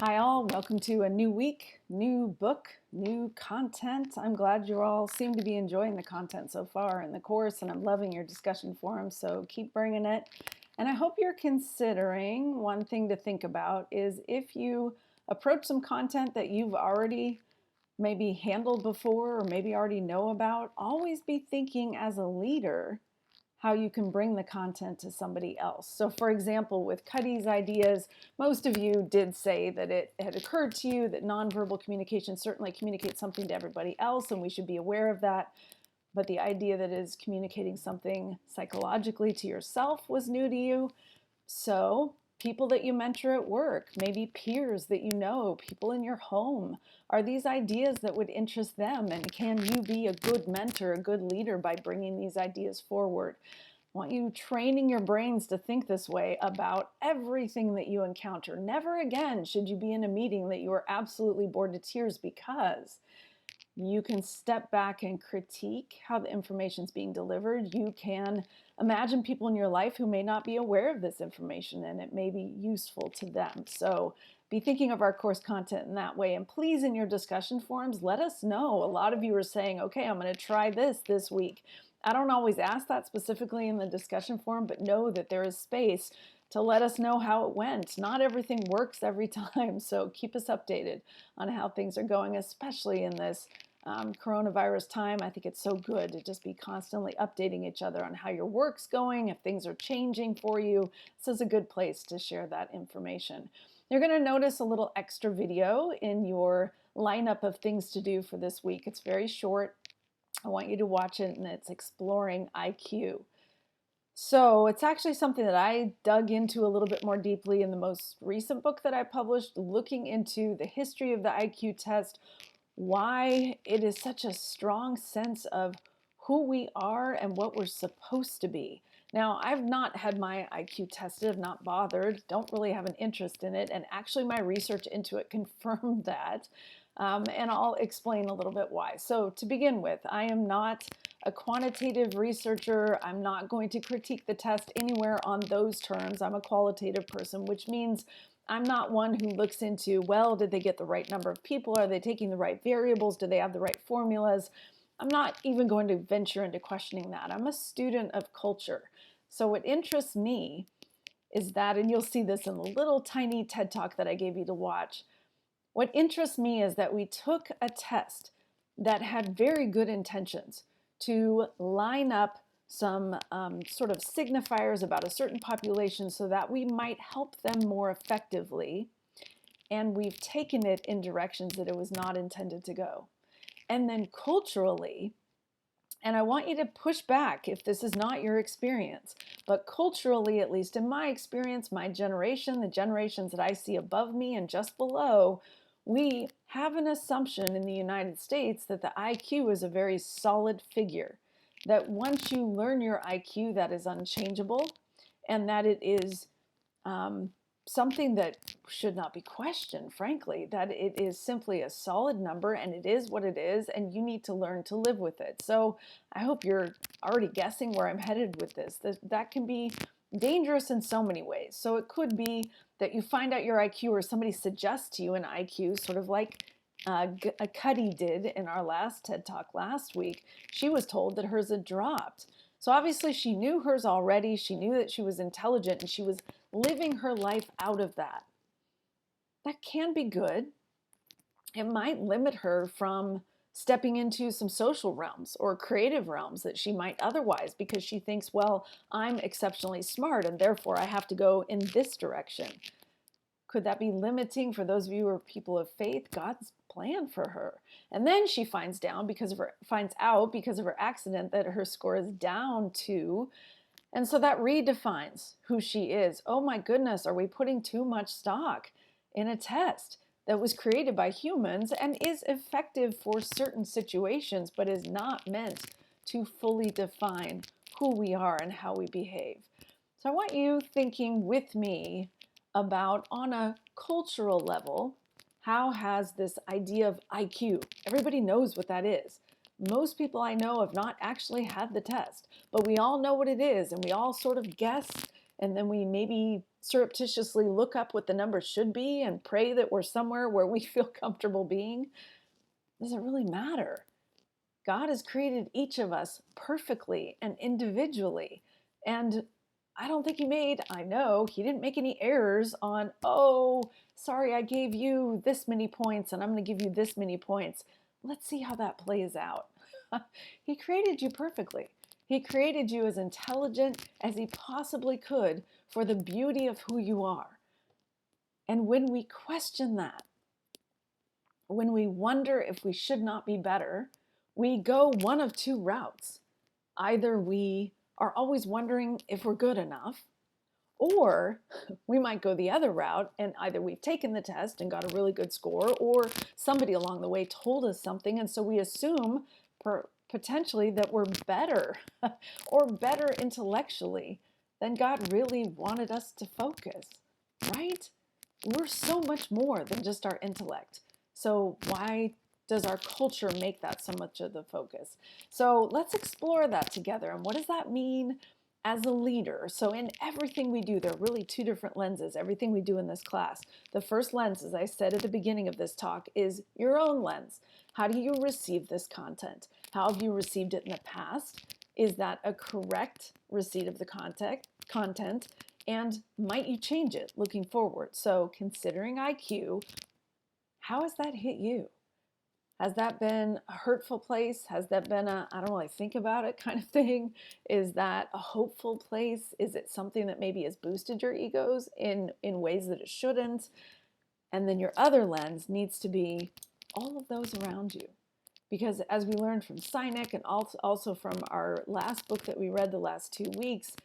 Hi, all. Welcome to a new week, new book, new content. I'm glad you all seem to be enjoying the content so far in the course, and I'm loving your discussion forums, so keep bringing it. And I hope you're considering one thing to think about is if you approach some content that you've already maybe handled before or maybe already know about, always be thinking as a leader how you can bring the content to somebody else. So for example, with Cuddy's ideas, most of you did say that it had occurred to you that nonverbal communication certainly communicates something to everybody else, and we should be aware of that. But the idea that it is communicating something psychologically to yourself was new to you. So people that you mentor at work, maybe peers that you know, people in your home, are these ideas that would interest them? And can you be a good mentor, a good leader by bringing these ideas forward? I want you training your brains to think this way about everything that you encounter. Never again should you be in a meeting that you are absolutely bored to tears, because you can step back and critique how the information is being delivered. You can imagine people in your life who may not be aware of this information, and it may be useful to them. So be thinking of our course content in that way. And please, in your discussion forums, let us know. A lot of you are saying, okay, I'm going to try this week. I don't always ask that specifically in the discussion forum, but know that there is space to let us know how it went. Not everything works every time, so keep us updated on how things are going, especially in this coronavirus time. I think it's so good to just be constantly updating each other on how your work's going, if things are changing for you. This is a good place to share that information. You're going to notice a little extra video in your lineup of things to do for this week. It's very short. I want you to watch it, and it's Exploring IQ. So it's actually something that I dug into a little bit more deeply in the most recent book that I published, looking into the history of the IQ test, why it is such a strong sense of who we are and what we're supposed to be. Now, I've not had my IQ tested, I've not bothered, don't really have an interest in it, and actually my research into it confirmed that. And I'll explain a little bit why. So to begin with, I am not a quantitative researcher. I'm not going to critique the test anywhere on those terms. I'm a qualitative person, which means I'm not one who looks into, well, did they get the right number of people? Are they taking the right variables? Do they have the right formulas? I'm not even going to venture into questioning that. I'm a student of culture. So what interests me is that, and you'll see this in the little tiny TED Talk that I gave you to watch, what interests me is that we took a test that had very good intentions to line up some sort of signifiers about a certain population so that we might help them more effectively. And we've taken it in directions that it was not intended to go. And then culturally, and I want you to push back if this is not your experience, but culturally, at least in my experience, my generation, the generations that I see above me and just below, we have an assumption in the United States that the IQ is a very solid figure, that once you learn your IQ, that is unchangeable, and that it is um, something that should not be questioned, frankly, that it is simply a solid number and it is what it is, and you need to learn to live with it. So I hope you're already guessing where I'm headed with this. That can be dangerous in so many ways. So it could be that you find out your IQ, or somebody suggests to you an IQ, sort of like Cuddy did in our last TED Talk last week. She was told that hers had dropped. So obviously she knew hers already. She knew that she was intelligent, and she was living her life out of that. That can be good. It might limit her from stepping into some social realms or creative realms that she might otherwise, because she thinks, well, I'm exceptionally smart and therefore I have to go in this direction. Could that be limiting for those of you who are people of faith, God's plan for her? And then she finds out because of her accident that her score is down to, and so that redefines who she is. Oh my goodness, are we putting too much stock in a test that was created by humans and is effective for certain situations, but is not meant to fully define who we are and how we behave? So I want you thinking with me about, on a cultural level, how has this idea of IQ, everybody knows what that is. Most people I know have not actually had the test, but we all know what it is, and we all sort of guess, and then we maybe surreptitiously look up what the numbers should be and pray that we're somewhere where we feel comfortable being? Does it really matter? God has created each of us perfectly and individually. And I know he didn't make any errors on, oh, sorry, I gave you this many points and I'm going to give you this many points. Let's see how that plays out. He created you perfectly. He created you as intelligent as he possibly could for the beauty of who you are. And when we question that, when we wonder if we should not be better, we go one of two routes. Either we are always wondering if we're good enough, or we might go the other route and either we've taken the test and got a really good score, or somebody along the way told us something, and so we assume potentially that we're better or better intellectually than God really wanted us to focus, right? We're so much more than just our intellect. So why does our culture make that so much of the focus? So let's explore that together. And what does that mean as a leader? So in everything we do, there are really two different lenses, everything we do in this class. The first lens, as I said at the beginning of this talk, is your own lens. How do you receive this content? How have you received it in the past? Is that a correct receipt of the content? And might you change it looking forward? So considering IQ, how has that hit you? Has that been a hurtful place? Has that been a, I don't really think about it kind of thing? Is that a hopeful place? Is it something that maybe has boosted your egos in ways that it shouldn't? And then your other lens needs to be all of those around you. Because as we learned from Sinek and also from our last book that we read the last 2 weeks,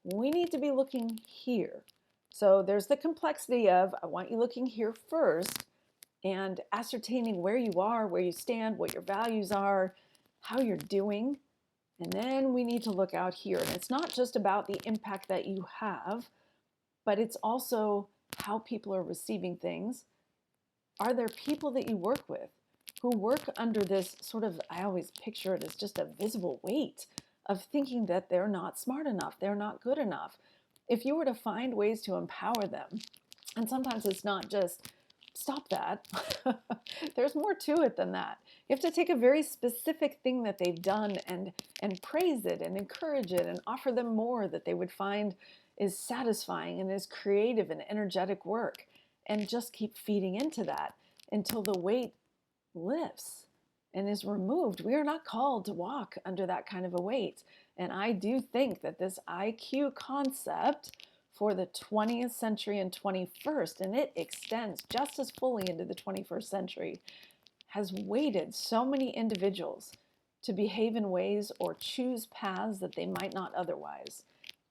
we need to be looking here. So there's the complexity of, I want you looking here first and ascertaining where you are, where you stand, what your values are, how you're doing. And then we need to look out here. And it's not just about the impact that you have, but it's also how people are receiving things. Are there people that you work with who work under this sort of, I always picture it as just a visible weight of thinking that they're not smart enough, they're not good enough? If you were to find ways to empower them, and sometimes it's not just stop that, there's more to it than that. You have to take a very specific thing that they've done and praise it and encourage it and offer them more that they would find is satisfying and is creative and energetic work, and just keep feeding into that until the weight lifts and is removed. We are not called to walk under that kind of a weight. And I do think that this IQ concept for the 20th century and 21st, and it extends just as fully into the 21st century, has weighted so many individuals to behave in ways or choose paths that they might not otherwise.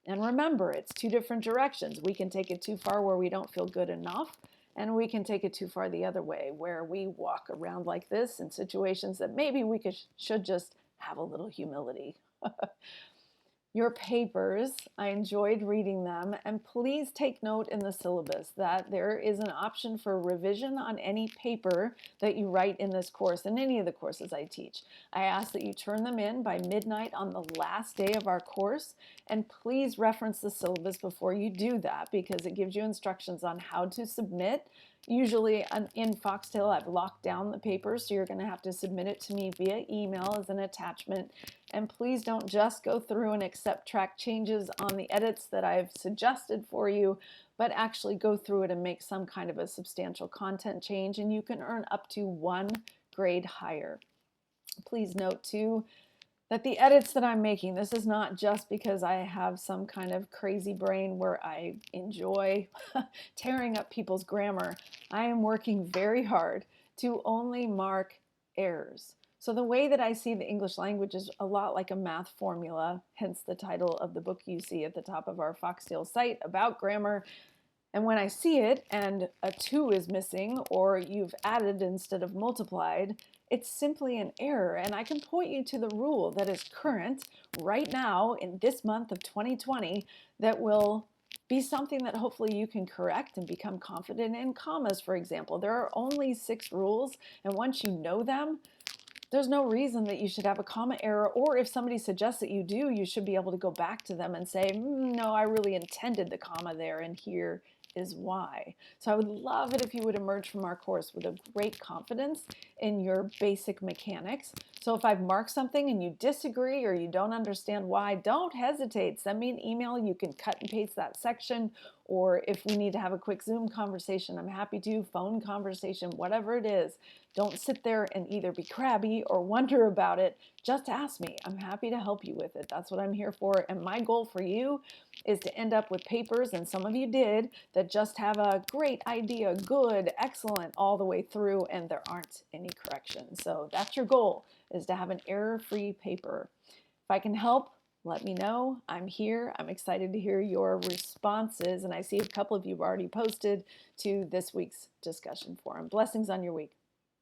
And remember, it's two different directions. We can take it too far where we don't feel good enough, and we can take it too far the other way, where we walk around like this in situations that maybe we should just have a little humility. Your papers, I enjoyed reading them, and please take note in the syllabus that there is an option for revision on any paper that you write in this course, and any of the courses I teach. I ask that you turn them in by midnight on the last day of our course, and please reference the syllabus before you do that, because it gives you instructions on how to submit. Usually in Foxtail, I've locked down the paper, so you're going to have to submit it to me via email as an attachment. And please don't just go through and accept track changes on the edits that I've suggested for you, but actually go through it and make some kind of a substantial content change, and you can earn up to 1 grade higher. Please note too that the edits that I'm making, this is not just because I have some kind of crazy brain where I enjoy tearing up people's grammar. I am working very hard to only mark errors. So the way that I see the English language is a lot like a math formula, hence the title of the book you see at the top of our Foxtail site about grammar. And when I see it and a 2 is missing, or you've added instead of multiplied, it's simply an error. And I can point you to the rule that is current right now in this month of 2020 that will be something that hopefully you can correct and become confident in. Commas, for example. There are only 6 rules, and once you know them, There's no reason that you should have a comma error, or if somebody suggests that you do, you should be able to go back to them and say, no, I really intended the comma there, and here is why. So I would love it if you would emerge from our course with a great confidence in your basic mechanics. So if I've marked something and you disagree or you don't understand why, don't hesitate. Send me an email. You can cut and paste that section, or if we need to have a quick Zoom conversation, I'm happy to, phone conversation, whatever it is. Don't sit there and either be crabby or wonder about it. Just ask me. I'm happy to help you with it. That's what I'm here for. And my goal for you is to end up with papers, and some of you did, that just have a great idea, good, excellent, all the way through, and there aren't any corrections. So that's your goal, is to have an error-free paper. If I can help, let me know. I'm here. I'm excited to hear your responses, and I see a couple of you have already posted to this week's discussion forum. Blessings on your week.